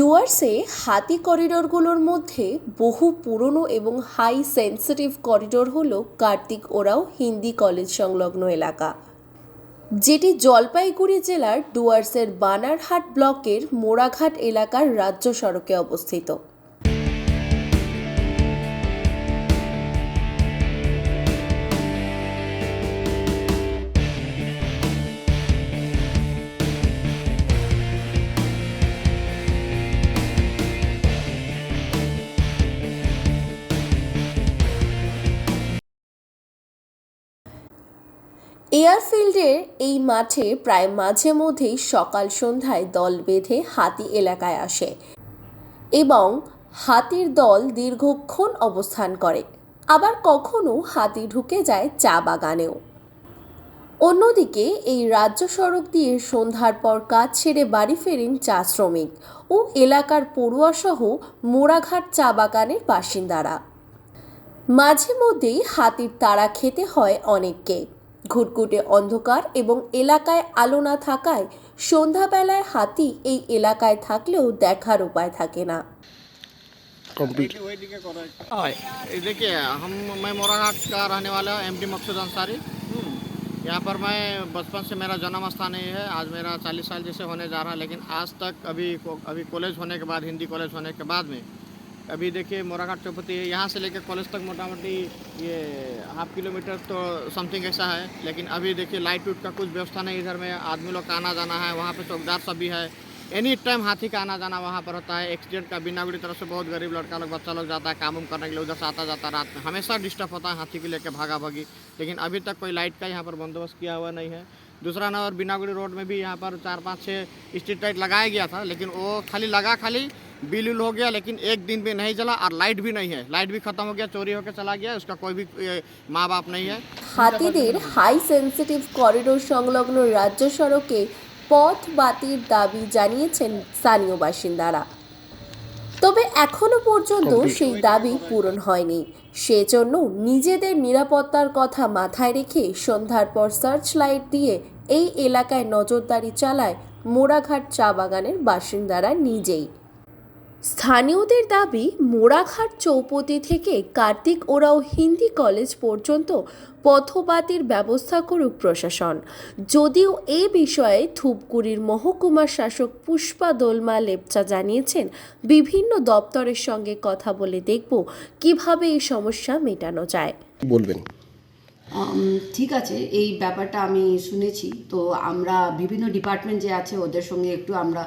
ডুয়ার্সে হাতি করিডোরগুলোর মধ্যে বহু পুরনো এবং হাই সেন্সিটিভ করিডোর হলো কার্তিক ওরাও হিন্দি কলেজ সংলগ্ন এলাকা, যেটি জলপাইগুড়ি জেলার ডুয়ার্সের বানারহাট ব্লকের মোড়াঘাট এলাকার রাজ্য সড়কে অবস্থিত। এয়ারফিল্ডের এই মাঠে প্রায় মাঝে মধ্যেই সকাল সন্ধ্যায় দল বেঁধে হাতি এলাকায় আসে এবং হাতির দল দীর্ঘক্ষণ অবস্থান করে। আবার কখনো হাতি ঢুকে যায় চা বাগানেও। অন্যদিকে এই রাজ্য সড়ক দিয়ে সন্ধ্যার পর কাজ ছেড়ে বাড়ি ফেরেন চা শ্রমিক ও এলাকার পড়ুয়াসহ মোড়াঘাট চা বাগানের বাসিন্দারা। মাঝে মধ্যেই হাতির তাড়া খেতে হয় অনেককে। ঘুটঘুটে অন্ধকার এবং এলাকায় আলো না থাকায় সন্ধ্যাবেলায় হাতি এই এলাকায় থাকলেও দেখার উপায় থাকে না। देखिए मैं मोराघाट का रहने वाला एमडी मकसूद अंसारी। यहाँ पर मैं बचपन से मेरा जन्म स्थान ही है। आज मेरा 40 साल जैसे होने जा रहा है, लेकिन आज तक अभी कॉलेज होने के बाद, हिंदी कॉलेज होने के बाद में अभी देखिए मोराघाट चौपती यहाँ से लेकर कॉलेज तक मोटा मोटी ये हाफ किलोमीटर तो समथिंग ऐसा है। लेकिन अभी देखिए लाइट उट का कुछ व्यवस्था नहीं इधर में। आदमी लोग का आना जाना है, वहाँ पे चौकीदार सब भी है। एनी टाइम हाथी का आना जाना वहाँ पर होता है। एक्सीडेंट का बिनागुड़ी तरफ से बहुत गरीब लड़का लोग, बच्चा लोग जाता है काम उम करने के लिए, उधर से आता जाता रात में हमेशा डिस्टर्ब होता है हाथी को लेकर भागा भागी। लेकिन अभी तक कोई लाइट का यहाँ पर बंदोबस्त किया हुआ नहीं है। दूसरा नंबर बिनागुड़ी रोड में भी यहाँ पर 4-5-6 स्ट्रीट लाइट लगाया गया था, लेकिन वो खाली बिल हो गया, लेकिन एक दिन भी नहीं जला और लाइट भी नहीं है। लाइट भी खत्म हो गया, चोरी होकर चला गया, उसका कोई भी माँ बाप नहीं है। হাতিদের হাই সেন্সিটিভ করিডোর সংলগ্ন রাজ্য সড়কে পথ বাতির দাবি জানিয়েছেন স্থানীয় বাসিন্দারা। তবে এখনো পর্যন্ত সেই দাবি পূরণ হয়নি। সেজন্য নিজেদের নিরাপত্তার কথা মাথায় রেখে সন্ধ্যার পর সার্চ লাইট দিয়ে এই এলাকায় নজরদারি চালায় মোড়াঘাট চা বাগানের বাসিন্দারা নিজেই। স্থানীয়দের দাবি, মোড়াঘাট চৌপতি থেকে কার্তিক ওরাও হিন্দি কলেজ পর্যন্ত পথবাতির ব্যবস্থা করুক প্রশাসন। যদিও এ বিষয়ে ধূপগুড়ির মহকুমা শাসক পুষ্পা দোলমা লেপচা জানিয়েছেন, বিভিন্ন দপ্তরের সঙ্গে কথা বলে দেখব কিভাবে এই সমস্যা মেটানো যায়। বলবেন। ঠিক আছে, এই ব্যাপারটা আমি শুনেছি। তো আমরা বিভিন্ন ডিপার্টমেন্ট যে আছে ওদের সঙ্গে একটু আমরা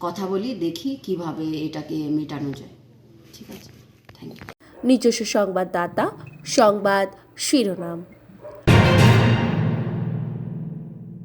কথা বলি, দেখি কিভাবে এটাকে মেটানো যায়। ঠিক আছে, থ্যাংক ইউ। নিজস্ব সংবাদদাতা, সংবাদ শিরোনাম।